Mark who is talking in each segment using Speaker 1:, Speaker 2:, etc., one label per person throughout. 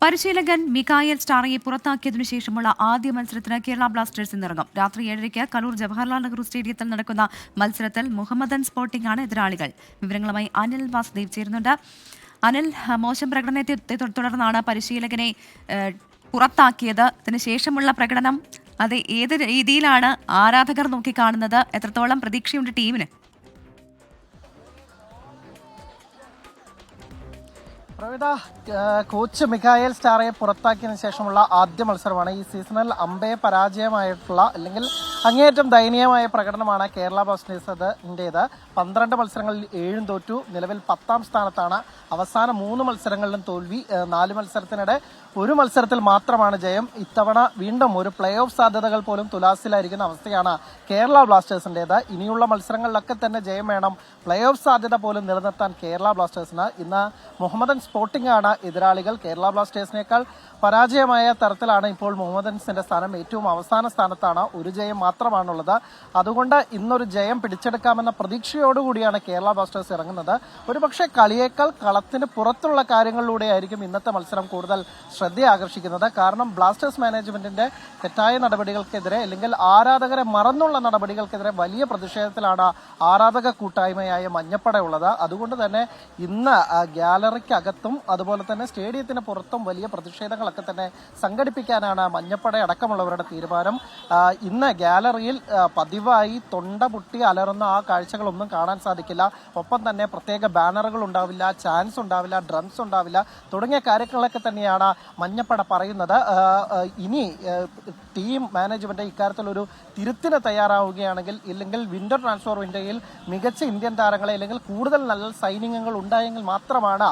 Speaker 1: പരിശീലകൻ മികായൽ സ്റ്റാറയെ പുറത്താക്കിയതിനു ശേഷമുള്ള ആദ്യ മത്സരത്തിന് കേരള ബ്ലാസ്റ്റേഴ്സ് ഇന്നിറങ്ങും. രാത്രി 7:30 കലൂർ ജവഹർലാൽ നെഹ്റു സ്റ്റേഡിയത്തിൽ നടക്കുന്ന മത്സരത്തിൽ മുഹമ്മദൻ സ്പോർട്ടിംഗ് ആണ് എതിരാളികൾ. വിവരങ്ങളുമായി അനിൽ വാസുദേവ് ചേരുന്നുണ്ട്. അനിൽ, മോശം പ്രകടനത്തെ തുടർന്നാണ് പരിശീലകനെ പുറത്താക്കിയത്. ഇതിനുശേഷമുള്ള പ്രകടനം അത് ഏത് രീതിയിലാണ് ആരാധകർ നോക്കിക്കാണുന്നത്? എത്രത്തോളം പ്രതീക്ഷയുണ്ട് ടീമിന്?
Speaker 2: പ്രവിത, കോച്ച് മികായൽ സ്റ്റാറയെ പുറത്താക്കിയതിനു ശേഷമുള്ള ആദ്യ മത്സരമാണ്. ഈ സീസണിൽ അമ്പയെ പരാജയമായിട്ടുള്ള അല്ലെങ്കിൽ അങ്ങേയറ്റം ദയനീയമായ പ്രകടനമാണ് കേരള ബ്ലാസ്റ്റേഴ്സിന്റേത്. 12 മത്സരങ്ങളിൽ 7 തോറ്റു. നിലവിൽ 10ാം സ്ഥാനത്താണ്. അവസാന 3 മത്സരങ്ങളിലും തോൽവി. 4 മത്സരത്തിനിടെ 1 മത്സരത്തിൽ മാത്രമാണ് ജയം. ഇത്തവണ വീണ്ടും ഒരു പ്ലേ ഓഫ് സാധ്യതകൾ പോലും തുലാസിലായിരിക്കുന്ന അവസ്ഥയാണ് കേരള ബ്ലാസ്റ്റേഴ്സിന്റേത്. ഇനിയുള്ള മത്സരങ്ങളിലൊക്കെ തന്നെ ജയം വേണം. പ്ലേ ഓഫ് സാധ്യത പോലും നിലനിർത്താൻ കേരള ബ്ലാസ്റ്റേഴ്സിന് ഇന്ന് മുഹമ്മദൻ സ്പോർട്ടിംഗ് ആണ് എതിരാളികൾ. കേരള ബ്ലാസ്റ്റേഴ്സിനേക്കാൾ പരാജയമായ തരത്തിലാണ് ഇപ്പോൾ മുഹമ്മദൻസിന്റെ സ്ഥാനം. ഏറ്റവും അവസാന സ്ഥാനത്താണ്. ഒരു ജയം മാത്രമാണുള്ളത്. അതുകൊണ്ട് ഇന്നൊരു ജയം പിടിച്ചെടുക്കാമെന്ന പ്രതീക്ഷയോടുകൂടിയാണ് കേരള ബ്ലാസ്റ്റേഴ്സ് ഇറങ്ങുന്നത്. ഒരുപക്ഷെ കളിയേക്കാൾ കളത്തിന് പുറത്തുള്ള കാര്യങ്ങളിലൂടെയായിരിക്കും ഇന്നത്തെ മത്സരം കൂടുതൽ ശ്രദ്ധ ആകർഷിക്കുന്നത്. കാരണം ബ്ലാസ്റ്റേഴ്സ് മാനേജ്മെന്റിന്റെ തെറ്റായ നടപടികൾക്കെതിരെ അല്ലെങ്കിൽ ആരാധകരെ മറന്നുള്ള നടപടികൾക്കെതിരെ വലിയ പ്രതിഷേധത്തിലാണ് ആരാധക കൂട്ടായ്മയായ മഞ്ഞപ്പട ഉള്ളത്. അതുകൊണ്ട് തന്നെ ഇന്ന് ഗാലറിക്കകത്തും അതുപോലെ തന്നെ സ്റ്റേഡിയത്തിന് പുറത്തും വലിയ പ്രതിഷേധങ്ങളൊക്കെ തന്നെ സംഘടിപ്പിക്കാനാണ് മഞ്ഞപ്പട അടക്കമുള്ളവരുടെ തീരുമാനം. ഇന്ന് ഗാലറിയിൽ പതിവായി തൊണ്ട പൊട്ടി അലറുന്ന ആ കാഴ്ചകളൊന്നും കാണാൻ സാധിക്കില്ല. ഒപ്പം തന്നെ പ്രത്യേക ബാനറുകൾ ഉണ്ടാവില്ല, ചാൻസ് ഉണ്ടാവില്ല, ഡ്രംസ് ഉണ്ടാവില്ല തുടങ്ങിയ കാര്യങ്ങളൊക്കെ തന്നെയാണ് മഞ്ഞപ്പട പറയുന്നത്. ഇനി ടീം മാനേജ്മെന്റ് ഇക്കാര്യത്തിൽ ഒരു തിരുത്തിന് തയ്യാറാവുകയാണെങ്കിൽ, ഇല്ലെങ്കിൽ വിന്റർ ട്രാൻസ്ഫർ വിൻഡോയിൽ മികച്ച ഇന്ത്യൻ താരങ്ങളെ അല്ലെങ്കിൽ കൂടുതൽ നല്ല സൈനികങ്ങൾ ഉണ്ടായെങ്കിൽ മാത്രമാണ്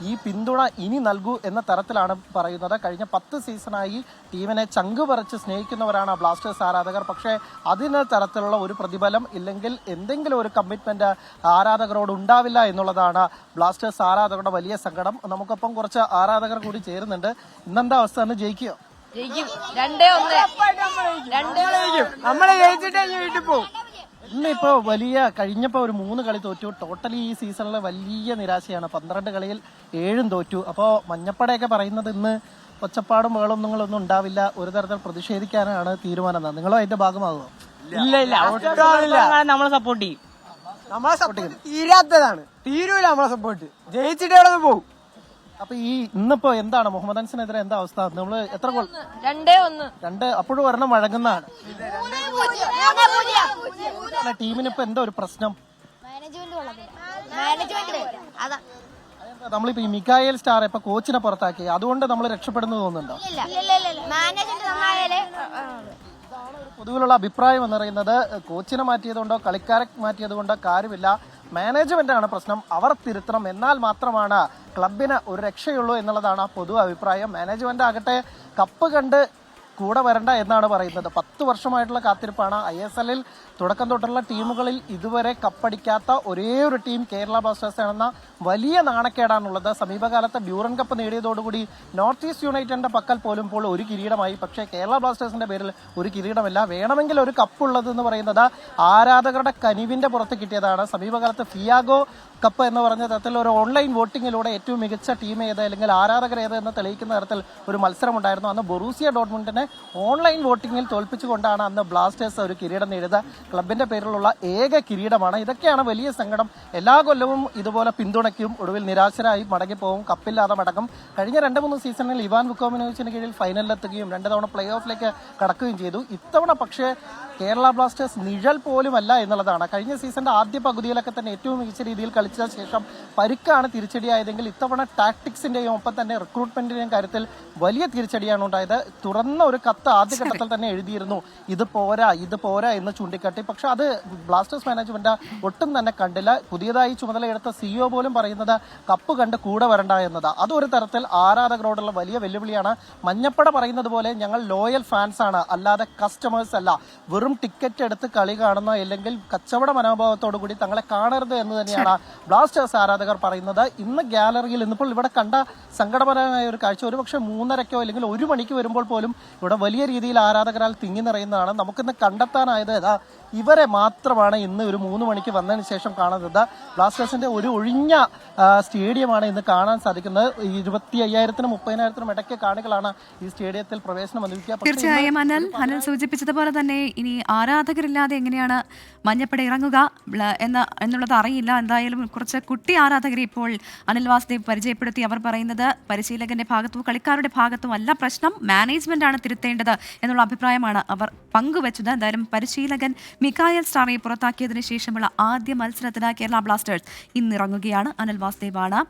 Speaker 2: ഈ പിന്തുണ ഇനി നൽകൂ എന്ന തരത്തിലാണ് പറയുന്നത്. കഴിഞ്ഞ 10 സീസണായി ടീമിനെ ചങ്കുപറിച്ച് സ്നേഹിക്കുന്നവരാണ് ബ്ലാസ്റ്റേഴ്സ് ആരാധകർ. പക്ഷേ അതിന് തരത്തിലുള്ള ഒരു പ്രതിഫലം ഇല്ലെങ്കിൽ എന്തെങ്കിലും ഒരു കമ്മിറ്റ്മെന്റ് ആരാധകരോട് ഉണ്ടാവില്ല എന്നുള്ളതാണ് ബ്ലാസ്റ്റേഴ്സ് ആരാധകരുടെ വലിയ സങ്കടം. നമുക്കൊപ്പം കുറച്ച് ആരാധകർ കൂടി ചേരുന്നുണ്ട്. ഇന്നെന്താ അവസ്ഥ? എന്ന് ജയിക്കും? ഇന്നിപ്പോ കഴിഞ്ഞപ്പോ ഒരു 3 കളി തോറ്റു. ടോട്ടലി ഈ സീസണിലെ വലിയ നിരാശയാണ്. 12 കളിയിൽ 7 തോറ്റു. അപ്പോ മഞ്ഞപ്പടയൊക്കെ പറയുന്നത് ഇന്ന് ഒച്ചപ്പാടും വേളൊന്നും ഉണ്ടാവില്ല, ഒരു തരത്തിൽ പ്രതിഷേധിക്കാനാണ് തീരുമാനം. നിങ്ങളോ അതിന്റെ ഭാഗമാകുമോ?
Speaker 3: ഇല്ല, നമ്മളെ സപ്പോർട്ട് ചെയ്യും. നമ്മളെ സപ്പോർട്ട് തീരാത്തതാണ്. തീരൂല നമ്മളെ സപ്പോർട്ട്. ജയിച്ചിട്ട് എവിടെ പോകും.
Speaker 2: അപ്പൊ ഈ ഇന്നിപ്പോ എന്താണ് മുഹമ്മദൻസിനെതിരെ എന്താ അവസ്ഥ? നമ്മള് എത്ര ഗോൾ? 2 അപ്പോഴും ഒരെണ്ണം വഴങ്ങുന്നതാണ്. ടീമിനിപ്പോ എന്താ ഒരു പ്രശ്നം? നമ്മളിപ്പോ ഈ മികായൽ സ്റ്റാർ ഇപ്പൊ കോച്ചിനെ പുറത്താക്കി, അതുകൊണ്ട് നമ്മൾ രക്ഷപ്പെടുന്നു തോന്നുന്നുണ്ടോ? പൊതുവിലുള്ള അഭിപ്രായം എന്ന് പറയുന്നത് കോച്ചിനെ മാറ്റിയതുകൊണ്ടോ കളിക്കാരെ മാറ്റിയത് കൊണ്ടോ കാര്യമില്ല, മാനേജ്മെന്റാണ് പ്രശ്നം. അവർ തിരുത്തണം, എന്നാൽ മാത്രമാണ് ക്ലബിന് ഒരു രക്ഷയുള്ളൂ എന്നുള്ളതാണ് പൊതു അഭിപ്രായം. മാനേജ്മെന്റ് ആകട്ടെ കപ്പ് കണ്ട് കൂടെ വരണ്ട എന്നാണ് പറയുന്നത്. 10 വർഷമായിട്ടുള്ള കാത്തിരിപ്പാണ്. ISL-ൽ തുടക്കം തൊട്ടുള്ള ടീമുകളിൽ ഇതുവരെ കപ്പടിക്കാത്ത ഒരേ ഒരു ടീം കേരള ബ്ലാസ്റ്റേഴ്സ് ആണെന്ന വലിയ നാണക്കേടാണുള്ളത്. സമീപകാലത്ത് ഡ്യൂറൻ കപ്പ് നേടിയതോടുകൂടി നോർത്ത് ഈസ്റ്റ് യുണൈറ്റഡിന്റെ പക്കൽ പോലും ഇപ്പോൾ ഒരു കിരീടമായി. പക്ഷേ കേരള ബ്ലാസ്റ്റേഴ്സിന്റെ പേരിൽ ഒരു കിരീടമില്ല. വേണമെങ്കിൽ ഒരു കപ്പുള്ളത് എന്ന് പറയുന്നത് ആരാധകരുടെ കനിവിന്റെ പുറത്ത് കിട്ടിയതാണ്. സമീപകാലത്ത് ഫിയാഗോ കപ്പ് എന്ന് പറഞ്ഞ തരത്തിൽ ഒരു ഓൺലൈൻ വോട്ടിങ്ങിലൂടെ ഏറ്റവും മികച്ച ടീം ഏത് അല്ലെങ്കിൽ ആരാധകർ ഏത് എന്ന് തെളിയിക്കുന്ന തരത്തിൽ ഒരു മത്സരമുണ്ടായിരുന്നു. അന്ന് ബൊറൂസിയ ഡോർട്ട്മുണ്ടിനെ ഓൺലൈൻ വോട്ടിങ്ങിൽ തോൽപ്പിച്ചുകൊണ്ടാണ് അന്ന് ബ്ലാസ്റ്റേഴ്സ് ഒരു കിരീടം നേടിയത്. ക്ലബിന്റെ പേരിലുള്ള ഏക കിരീടമാണ്. ഇതൊക്കെയാണ് വലിയ സങ്കടം. എല്ലാ കൊല്ലവും ഇതുപോലെ പിന്തുണയ്ക്കും, ഒടുവിൽ നിരാശരായി മടങ്ങിപ്പോവും, കപ്പില്ലാതെ മടങ്ങും. കഴിഞ്ഞ 2-3 സീസണിൽ ഇവാൻ വുക്കോമിനോവിച്ചിന് കീഴിൽ ഫൈനലിലെത്തുകയും 2 തവണ പ്ലേ ഓഫിലേക്ക് കടക്കുകയും ചെയ്തു. ഇത്തവണ പക്ഷേ കേരള ബ്ലാസ്റ്റേഴ്സ് നിഴൽ പോലുമല്ല എന്നുള്ളതാണ്. കഴിഞ്ഞ സീസണിന്റെ ആദ്യ പകുതിയിലൊക്കെ തന്നെ ഏറ്റവും മികച്ച രീതിയിൽ കളിച്ച ശേഷം പരിക്കാണ് തിരിച്ചടിയായതെങ്കിൽ ഇത്തവണ ടാക്ടിക്സിന്റെയും ഒപ്പം തന്നെ റിക്രൂട്ട്മെന്റിന്റെയും കാര്യത്തിൽ വലിയ തിരിച്ചടിയാണ് ഉണ്ടായത്. തുറന്ന ഒരു കത്ത് ആദ്യഘട്ടത്തിൽ തന്നെ എഴുതിയിരുന്നു, ഇത് പോരാ എന്ന് ചൂണ്ടിക്കാട്ടി. പക്ഷെ അത് ബ്ലാസ്റ്റേഴ്സ് മാനേജ്മെന്റ് ഒട്ടും തന്നെ കണ്ടില്ല. പുതിയതായി ചുമതലയെടുത്ത CEO പോലും പറയുന്നത് കപ്പ് കണ്ട് കൂടെ വരണ്ട എന്നത്. അതൊരു തരത്തിൽ ആരാധകരോടുള്ള വലിയ വെല്ലുവിളിയാണ്. മഞ്ഞപ്പട പറയുന്നത് പോലെ ഞങ്ങൾ ലോയൽ ഫാൻസ് ആണ്, അല്ലാതെ കസ്റ്റമേഴ്സ് അല്ല. വെറും ടിക്കറ്റ് എടുത്ത് കളി കാണുന്ന അല്ലെങ്കിൽ കച്ചവട മനോഭാവത്തോടു കൂടി തങ്ങളെ കാണരുത് എന്ന് തന്നെയാണ് ബ്ലാസ്റ്റേഴ്സ് ആരാധകർ പറയുന്നത്. ഇന്ന് ഗാലറിയിൽ ഇന്നിപ്പോൾ ഇവിടെ കണ്ട സങ്കടപരമായ ഒരു കാഴ്ച ഒരുപക്ഷെ 3:30 അല്ലെങ്കിൽ 1 മണിക്ക് വരുമ്പോൾ പോലും ഇവിടെ വലിയ രീതിയിൽ ആരാധകരാൽ തിങ്ങി നിറയുന്നതാണ്. നമുക്കിന്ന് കണ്ടെത്താനായത് ഇവരെ മാത്രമാണ് ഇന്ന് ഒരു 3 മണിക്ക് വന്നതിന് ശേഷം കാണുന്നത്. ബ്ലാസ്റ്റേഴ്സിന്റെ ഒരു ഒഴിഞ്ഞ സ്റ്റേഡിയമാണ് ഇന്ന് കാണാൻ സാധിക്കുന്നത്. 25,000-നും 30,000-നും ഇടയ്ക്ക് കാണികളാണ് ഈ സ്റ്റേഡിയത്തിൽ പ്രവേശനം അനുവദിക്കുക.
Speaker 1: തീർച്ചയായും അനിൽ സൂചിപ്പിച്ചതുപോലെ തന്നെ ഇനി ആരാധകരില്ലാതെ എങ്ങനെയാണ് മഞ്ഞപ്പട ഇറങ്ങുക എന്നുള്ളത് അറിയില്ല. എന്തായാലും കുറച്ച് കുട്ടി ആരാധകരെ ഇപ്പോൾ അനിൽ വാസുദേവ് പരിചയപ്പെടുത്തി. അവർ പറയുന്നത് പരിശീലകന്റെ ഭാഗത്തും കളിക്കാരുടെ ഭാഗത്തും അല്ല പ്രശ്നം, മാനേജ്മെന്റ് ആണ് തിരുത്തേണ്ടത് എന്നുള്ള അഭിപ്രായമാണ് അവർ പങ്കുവച്ചത്. എന്തായാലും പരിശീലകൻ മിഖായൽ സ്റ്റാറിയെ പുറത്താക്കിയതിനു ശേഷമുള്ള ആദ്യ മത്സരത്തിന് കേരള ബ്ലാസ്റ്റേഴ്സ് ഇന്നിറങ്ങുകയാണ്. അനിൽ വാസുദേവാണ്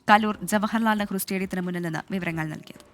Speaker 1: കലൂർ ജവഹർലാൽ നെഹ്റു സ്റ്റേഡിയത്തിന് മുന്നിൽ നിന്ന് വിവരങ്ങൾ നൽകിയത്.